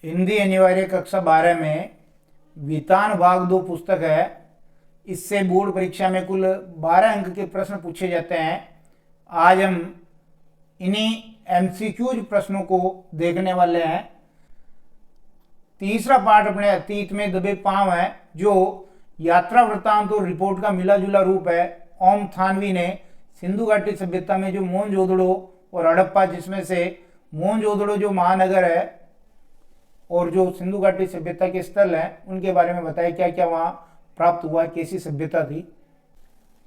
हिंदी अनिवार्य कक्षा 12 में वितान भाग 2 पुस्तक है। इससे बोर्ड परीक्षा में कुल 12 अंक के प्रश्न पूछे जाते हैं। आज हम इन्हीं एमसीक्यूज प्रश्नों को देखने वाले हैं। तीसरा पार्ट अपने अतीत में दबे पांव है, जो यात्रा वृत्तांत और रिपोर्ट का मिला जुला रूप है। ओम थानवी ने सिंधु घाटी सभ्यता में जो मोहनजोदड़ो और हड़प्पा, जिसमें से मोहनजोदड़ो जो महानगर है और जो सिंधु घाटी सभ्यता के स्थल हैं, उनके बारे में बताया क्या क्या वहाँ प्राप्त हुआ, कैसी सभ्यता थी।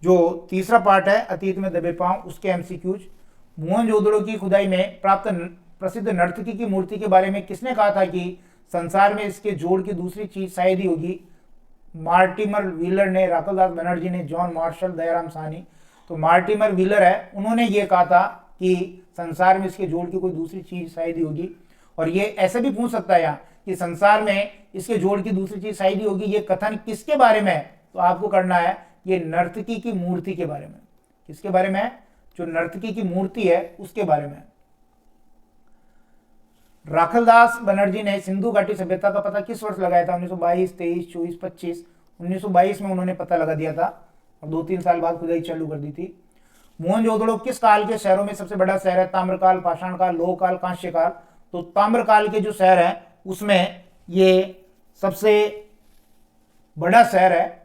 जो तीसरा पार्ट है अतीत में दबे पांव, उसके एमसीक्यूज। मोहनजोदड़ो की खुदाई में प्राप्त प्रसिद्ध नर्तकी की मूर्ति के बारे में किसने कहा था कि संसार में इसके जोड़ की दूसरी चीज शायद ही होगी? मार्टिमर व्हीलर ने, राखलदास बनर्जी ने, जॉन मार्शल, दयाराम साहनी। तो मार्टिमर व्हीलर है, उन्होंने ये कहा था कि संसार में इसके जोड़ की कोई दूसरी चीज शायद ही होगी। और ये ऐसे भी पूछ सकता है यहाँ कि संसार में इसके जोड़ की दूसरी चीज शायद ही होगी, ये कथन किसके बारे में है? तो आपको करना है ये नर्तकी की मूर्ति के बारे में। किसके बारे में है? जो नर्तकी की मूर्ति है उसके बारे में। राखलदास बनर्जी ने सिंधु घाटी सभ्यता का पता किस वर्ष लगाया था? 1922, 23, 24, 25। 1922 में उन्होंने पता लगा दिया था और 2-3 साल बाद खुदाई चालू कर दी थी। मोहनजोदड़ो किस काल के शहरों में सबसे बड़ा शहर है? ताम्रकाल, पाषाण काल, लोह काल, कांस्य काल। तो ताम्रकाल के जो शहर है उसमें ये सबसे बड़ा शहर है।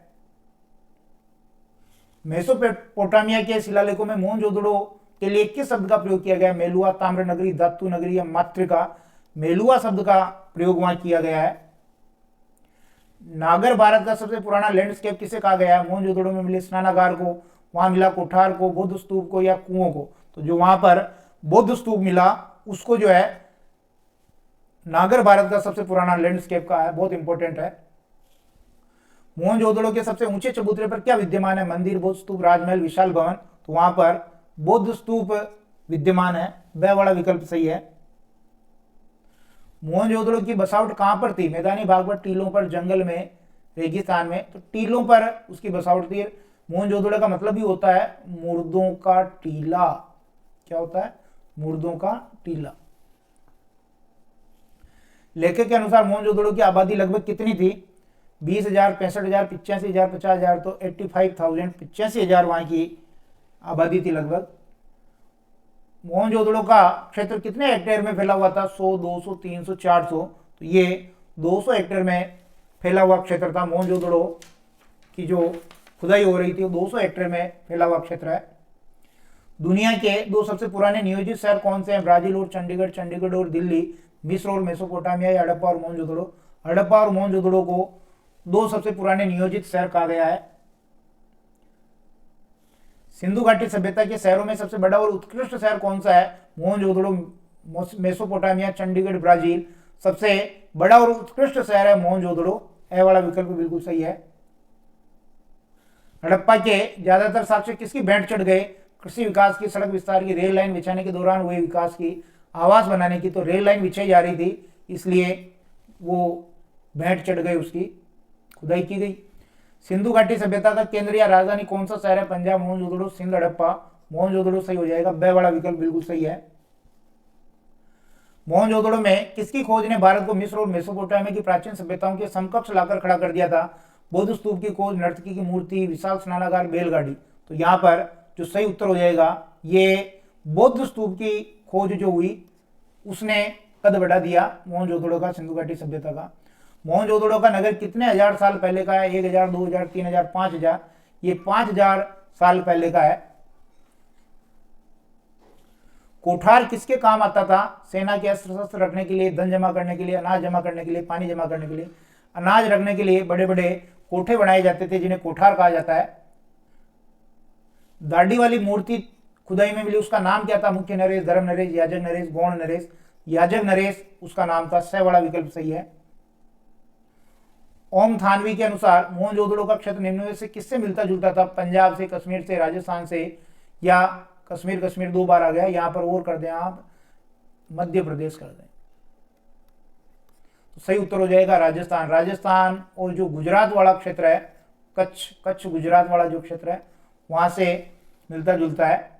मेसोपोटामिया के शिलालेखों में मोहनजोदड़ो के लिए किस शब्द का प्रयोग किया गया? मेलुआ, ताम्र नगरी, धातु नगरी या मातृका? मेलुआ शब्द का प्रयोग वहां किया गया है। नागर भारत का सबसे पुराना लैंडस्केप किसे कहा गया है? मोहनजोदड़ो में मिले स्नानागार को, वहां मिला कोठार को, बौद्ध स्तूप को या कुओं को? तो जो वहां पर बौद्ध स्तूप मिला उसको जो है नागर भारत का सबसे पुराना लैंडस्केप का है, बहुत इंपॉर्टेंट है। मोहनजोदड़ो के सबसे ऊंचे चबूतरे पर क्या विद्यमान है? मंदिर, बौद्ध स्तूप, राजमहल, विशाल भवन? तो वहां पर बौद्ध स्तूप विद्यमान है। वह वाला विकल्प सही है। मोहनजोदड़ो की बसावट कहां पर थी? मैदानी भाग पर, टीलों पर, जंगल में, रेगिस्तान में? तो टीलों पर उसकी बसावट थी। मोहनजोदड़ो का मतलब ही होता है मुर्दों का टीला। क्या होता है? मुर्दों का टीला। लेखक के अनुसार मोहनजोदड़ो की आबादी लगभग कितनी थी? 20,000, 65,000, 85,000, 50,000? तो 85,000, 85,000 वहां की आबादी थी लगभग। मोहनजोदड़ो का क्षेत्र कितने हेक्टेयर में फैला हुआ था? 100, 200, 300, 400? तो ये 200 हेक्टेयर में फैला हुआ क्षेत्र था। मोहनजोदड़ो की जो खुदाई हो रही थी वो 200 हेक्टेयर में फैला हुआ क्षेत्र है। दुनिया के 2 सबसे पुराने नियोजित शहर कौन से हैं? ब्राजील और चंडीगढ़, चंडीगढ़ और दिल्ली, मिस्र और मेसोपोटामिया या हड़प्पा और मोहनजोदड़ो? हड़प्पा और मोहनजोदड़ो को 2 सबसे पुराने नियोजित शहर कहा गया है। सिंधु घाटी सभ्यता के शहरों में सबसे बड़ा और उत्कृष्ट शहर कौन सा है? Mohenjodaro, Mesopotamia, Chandigarh, Brazil? सबसे बड़ा और उत्कृष्ट शहर है मोहनजोदड़ो। ए वाला विकल्प बिल्कुल सही है। हड़प्पा के ज्यादातर साक्ष्य किसकी भेंट चढ़ गए? कृषि विकास की, सड़क विस्तार की, रेल लाइन बिछाने के दौरान हुए विकास की, आवास बनाने की? तो रेल लाइन बिछाई जा रही थी इसलिए वो भेंट चढ़ गई, उसकी खुदाई की गई। सिंधु घाटी सभ्यता का केंद्र या राजधानी कौन सा शहर है? पंजाब, मोहनजोदड़ो, सिंध, हड़प्पा? मोहनजोदड़ो सही हो जाएगा। बे वाला विकल्प बिल्कुल सही है। मोहनजोदड़ो में किसकी खोज ने भारत को मिस्र और मेसोपोटामिया की प्राचीन सभ्यताओं के समकक्ष लाकर खड़ा कर दिया था? बौद्ध स्तूप की खोज, नर्तकी की मूर्ति, विशाल स्नानागार, बैलगाड़ी? तो यहाँ पर जो सही उत्तर हो जाएगा ये बौद्ध स्तूप की खोज जो हुई उसने कद बढ़ा दिया मोहनजोदड़ो का, सिंधु घाटी सभ्यता का। मोहनजोदड़ो का नगर कितने हजार साल पहले का है? 1,000, 2,000, 3,000, 5,000? ये 5,000 साल पहले का है। कोठार किसके काम आता था? सेना के अस्त्र शस्त्र रखने के लिए, धन जमा करने के लिए, अनाज जमा करने के लिए, पानी जमा करने के लिए? अनाज रखने के लिए बड़े बड़े कोठे बनाए जाते थे जिन्हें कोठार कहा जाता है। दाढ़ी वाली मूर्ति खुदाई में मिली, उसका नाम क्या था? मुख्य नरेश, धर्म नरेश, याजक नरेश, गौण नरेश? याजक नरेश उसका नाम था। सह वाला विकल्प सही है। ओम थानवी के अनुसार मोहनजोदड़ो का क्षेत्र निम्न में से किससे मिलता जुलता था? पंजाब से, कश्मीर से, राजस्थान से? या कश्मीर 2 बार आ गया, यहां पर और कर दें आप, मध्य प्रदेश कर दें। तो सही उत्तर हो जाएगा राजस्थान। राजस्थान और जो गुजरात वाला क्षेत्र है, कच्छ गुजरात वाला जो क्षेत्र है, वहां से मिलता जुलता है।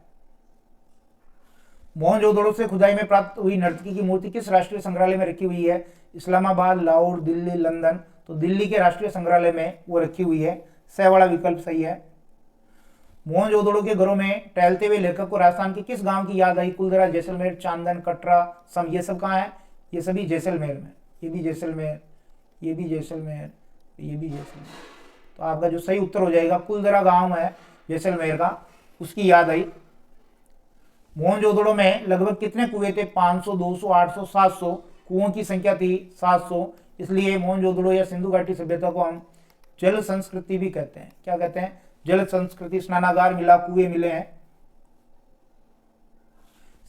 मोहनजोदड़ो से खुदाई में प्राप्त हुई नर्तकी की मूर्ति किस राष्ट्रीय संग्रहालय में रखी हुई है? इस्लामाबाद, लाहौर, दिल्ली, लंदन। तो दिल्ली के राष्ट्रीय संग्रहालय में वो रखी हुई है। स वाला विकल्प सही है। मोहनजोदड़ो के घरों में टहलते हुए लेखक को राजस्थान के किस गांव की याद आई? कुलधरा, जैसलमेर, चांदन, कटरा, सम। ये सब कहाँ है? ये सभी जैसलमेर में। ये भी जैसलमेर, ये भी जैसलमेर, ये भी जैसलमेर। तो आपका जो सही उत्तर हो जाएगा कुलधरा गांव है जैसलमेर का, उसकी याद आई। मोहनजोदड़ो में लगभग कितने कुएं थे? 500, 200, 800, 700। कुओं की संख्या थी 700। इसलिए मोहनजोदड़ो या सिंधु घाटी सभ्यता को हम जल संस्कृति भी कहते हैं। क्या कहते हैं? जल संस्कृति। स्नानागार मिला, कुएं मिले हैं।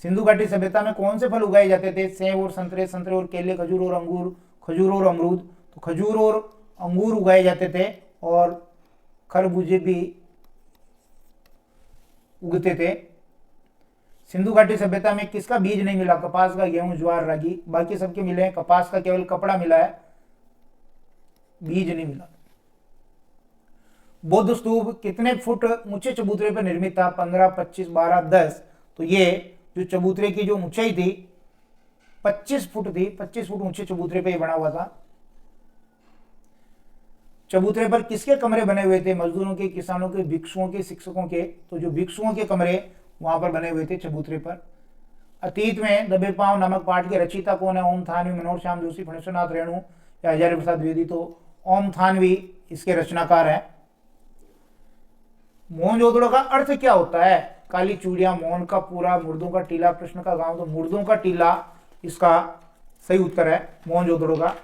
सिंधु घाटी सभ्यता में कौन से फल उगाए जाते थे? सेब और संतरे, संतरे और केले, खजूर और अंगूर, खजूर और अमरूद। तो खजूर और अंगूर उगाए जाते थे और खरबूजे भी उगते थे। सिंधु घाटी सभ्यता में किसका बीज नहीं मिला? कपास का, गेहूं, ज्वार, रागी। बाकी सबके मिले हैं, कपास का केवल कपड़ा मिला है, बीज नहीं मिला। बौद्ध स्तूप कितने फुट ऊंचे चबूतरे पर निर्मित था? 15, 25, 12, 10। तो ये जो चबूतरे की जो ऊंचाई थी 25 फुट थी। 25 फुट ऊंचे चबूतरे पे बना हुआ था। चबूतरे पर किसके कमरे बने हुए थे? मजदूरों के, किसानों के, भिक्षुओं के, शिक्षकों के। तो जो भिक्षुओं के कमरे वहां पर बने हुए थे चबूतरे पर। अतीत में दबे पांव नामक पाठ के रचयिता कौन है? ओम थानवी, मनोहर श्याम जोशी, फणेश्वरनाथ रेणु या हजारी प्रसाद द्विवेदी। तो ओम थानवी इसके रचनाकार है। मोहनजोदड़ो का अर्थ क्या होता है? काली चूड़ियां, मौन का पूरा, मुर्दों का टीला, कृष्ण का गांव। तो मुर्दों का टीला इसका सही उत्तर है मोहनजोदड़ो का।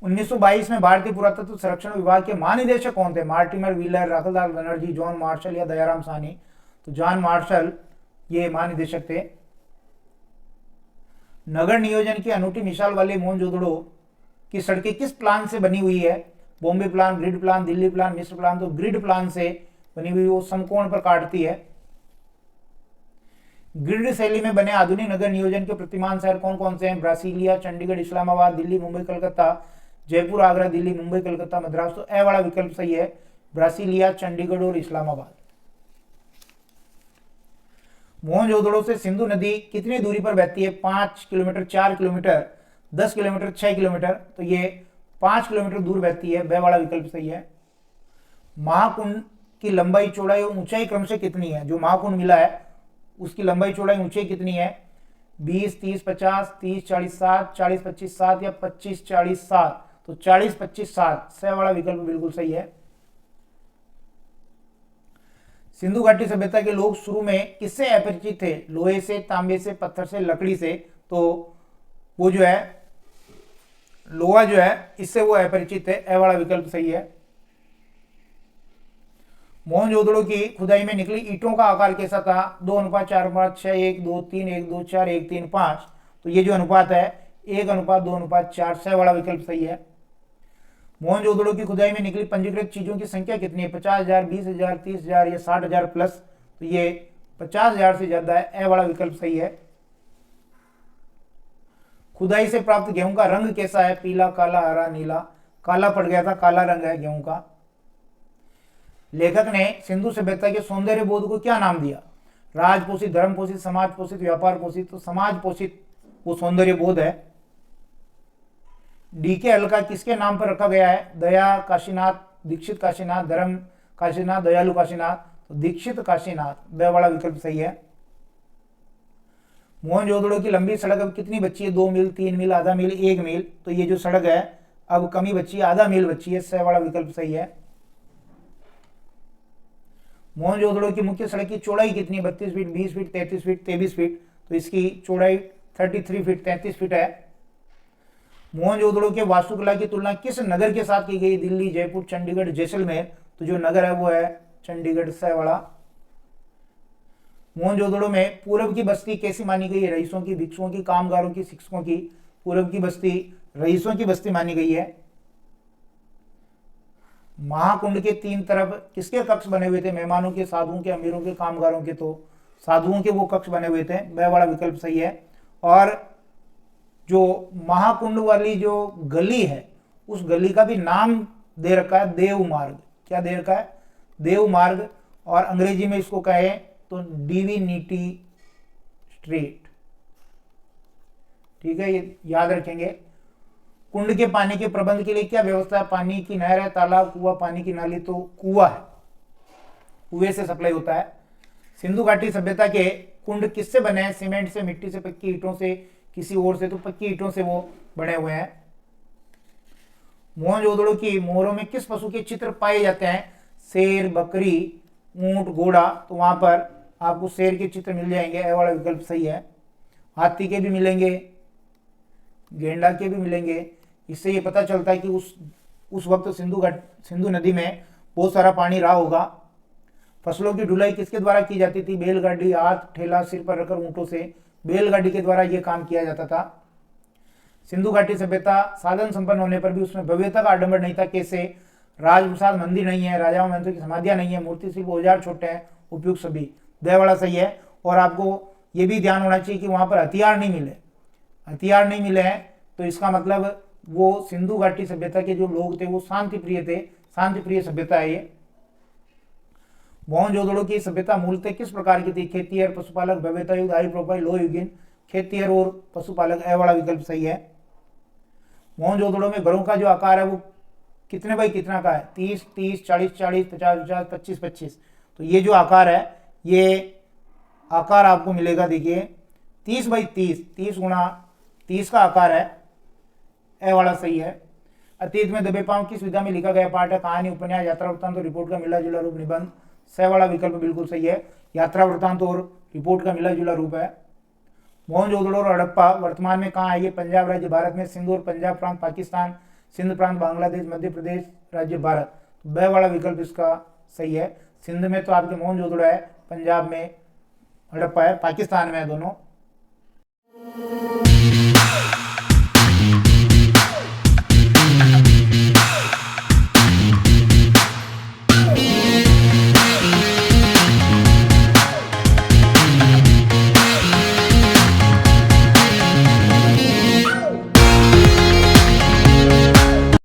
उन्नीस में भारतीय पुरातत्व संरक्षण विभाग के महानिदेशक कौन थे? Mortimer wheeler, Rakhaldas Banerjee, John Marshall या दयाराम साहनी। तो जॉन मार्शल ये महानिदेशक थे। नगर नियोजन की अनूठी मिसाल वाले मोहनजोदड़ो की सड़कें किस प्लान से बनी हुई है? Bombay plan, grid plan, Delhi plan, मिस्र प्लान। तो ग्रिड प्लान से बनी हुई, वो समकोण पर काटती है। ग्रिड शैली में बने आधुनिक नगर नियोजन के प्रतिमान शहर कौन कौन से हैं? ब्रासीलिया, चंडीगढ़, इस्लामाबाद, दिल्ली, मुंबई, कलकत्ता, जयपुर, आगरा, दिल्ली, मुंबई, कलकत्ता, मद्रास। तो ए वाला विकल्प सही है, ब्रासीलिया, चंडीगढ़ और इस्लामाबाद। मोहनजोदड़ो से सिंधु नदी कितनी दूरी पर बहती है? 5 किलोमीटर, 4 किलोमीटर, 10 किलोमीटर, 6 किलोमीटर। तो ये 5 किलोमीटर दूर बहती है, बे वाला विकल्प सही है। महाकुंड की लंबाई, चौड़ाई और ऊंचाई क्रम से कितनी है? जो महाकुंड मिला है उसकी लंबाई, चौड़ाई, ऊंचाई कितनी है? 20, 30, 50, 30, 40, 7, 40, 25, 7 या 25, 40, 7। तो 40, 25, 7 से वाला विकल्प बिल्कुल सही है। सिंधु घाटी सभ्यता के लोग शुरू में किससे अपरिचित थे? लोहे से, तांबे से, पत्थर से, लकड़ी से। तो वो जो है लोहा जो है इससे वो अपरिचित है, ए वाला विकल्प सही है। मोहनजोदड़ो की खुदाई में निकली ईंटों का आकार कैसा था? 2:4:6, 1:2:3, 1:2:4, 1:3:5। तो ये जो अनुपात है 1:2:4, से वाला विकल्प सही है। मोहनजोदड़ो की खुदाई में निकली पंजीकृत चीजों की संख्या कितनी है? 50,000, 20,000, 30,000 या 60,000 प्लस। तो ये 50,000 से ज्यादा है, ए वाला विकल्प सही है। खुदाई से प्राप्त गेहूं का रंग कैसा है? पीला, काला, हरा, नीला। काला पड़ गया था, काला रंग है गेहूं का। लेखक ने सिंधु सभ्यता के सौंदर्य बोध को क्या नाम दिया? राज पोषित, धर्म पोषित, समाज पोषित, व्यापार पोषित। तो समाज पोषित वो सौंदर्य बोध है। डीके हल्का किसके नाम पर रखा गया है? दया काशीनाथ, दीक्षित काशीनाथ, धर्म काशीनाथ, दयालु काशीनाथ। तो दीक्षित काशीनाथ, ब वाला विकल्प सही है। मोहनजोदड़ो की लंबी सड़क अब कितनी बची है? 2 मील, 3 मील, आधा मील, 1 मील। तो ये जो सड़क है अब कमी बची है, आधा मील बची है, स वाला विकल्प सही है। मोहनजोदड़ो की मुख्य सड़क की चौड़ाई कितनी? 32 फीट, 20 फीट, 33 फीट, 23 फीट। तो इसकी चौड़ाई 33 फीट, 33 फीट है। मोहनजोदड़ो के वास्तुकला की तुलना किस नगर के साथ की गई? दिल्ली, जयपुर, चंडीगढ़, जैसलमेर। तो जो नगर है वो है चंडीगढ़, स वाला। मोहनजोदड़ो में पूर्व की बस्ती कैसी मानी गई है? रईसों की, भिक्षुओं की, कामगारों की, शिक्षकों की। पूर्व की बस्ती रईसों की बस्ती मानी गई है। महाकुंड के 3 तरफ किसके कक्ष बने हुए थे? मेहमानों के, साधुओं के, अमीरों के, कामगारों के। तो साधुओं के वो कक्ष बने हुए थे, ब वाला विकल्प सही है। और जो महाकुंड वाली जो गली है उस गली का भी नाम दे रखा है देव मार्ग। क्या दे रखा है? देव मार्ग, और अंग्रेजी में इसको कहें तो डिविनिटी स्ट्रीट। ठीक है, ये याद रखेंगे। कुंड के पानी के प्रबंध के लिए क्या व्यवस्था है? पानी की नहर है, तालाब, कुआं, पानी की नाली, तो कुआं है, कुएं से सप्लाई होता है। सिंधु घाटी सभ्यता के कुंड किससे बने हैं? सीमेंट से, मिट्टी से, पक्की ईंटों से, किसी और से? तो पक्की ईंटों से वो बने हुए हैं। मोहनजोदड़ो की मोहरों में किस पशु के चित्र पाए जाते हैं? शेर, बकरी, ऊंट, घोड़ा, तो वहां पर आपको शेर के चित्र मिल जाएंगे, ये वाला विकल्प सही है। हाथी के भी मिलेंगे, गेंडा के भी मिलेंगे। इससे ये पता चलता है कि उस वक्त सिंधु नदी में बहुत सारा पानी रहा होगा। फसलों की ढुलाई किसके द्वारा की जाती थी? बैलगाड़ी, हाथ, ठेला, सिर पर रखकर ऊंटों से। बैलगाड़ी के द्वारा यह काम किया जाता था। सिंधु घाटी सभ्यता साधन संपन्न होने पर भी उसमें भव्यता का आडंबर नहीं था। कैसे? राजप्रसाद मंदिर नहीं है, राजाओं महंतों की समाधियां नहीं है, मूर्ति शिल्प, औजार छोटे हैं, उपयुक्त सभी। वाला सही है। और आपको ये भी ध्यान होना चाहिए कि वहां पर हथियार नहीं मिले। हथियार नहीं मिले हैं तो इसका मतलब वो सिंधु घाटी सभ्यता के जो लोग थे वो शांति प्रिय थे, शांति प्रिय सभ्यता है ये। मोहनजोदड़ो की सभ्यता मूलतः किस प्रकार की थी? खेतीहर, पशुपालक, भव्यता युग, हाई प्रोफाइल, लो युगीन। खेतीहर और पशुपालक, ए वाला विकल्प सही है। मोहनजोदड़ो में घरों का जो आकार है वो कितने बाई कितना का है? 30, 30, 40, 40, 50, 50, 25, 25। तो ये जो आकार है, ये आकार आपको मिलेगा, देखिए 30 बाई 30, 30 गुणा 30 का आकार है, ए वाला सही है। अतीत में दबे पांव किस विधा में लिखा गया पाठ है? कहानी, उपन्यास, यात्रा वृत्तांत और रिपोर्ट का मिला जुला रूप, निबंध। स वाला विकल्प बिल्कुल सही है। यात्रा वृत्तांत और रिपोर्ट का मिला जुला रूप है। मोहनजोदड़ो और हड़प्पा वर्तमान में कहाँ है? ये पंजाब राज्य भारत में, सिंध और पंजाब प्रांत पाकिस्तान, सिंध प्रांत बांग्लादेश, मध्य प्रदेश राज्य भारत। ब वाला विकल्प इसका सही है। सिंध में तो आपके मोहनजोदड़ो है, पंजाब में हड़प्पा है, पाकिस्तान में है दोनों।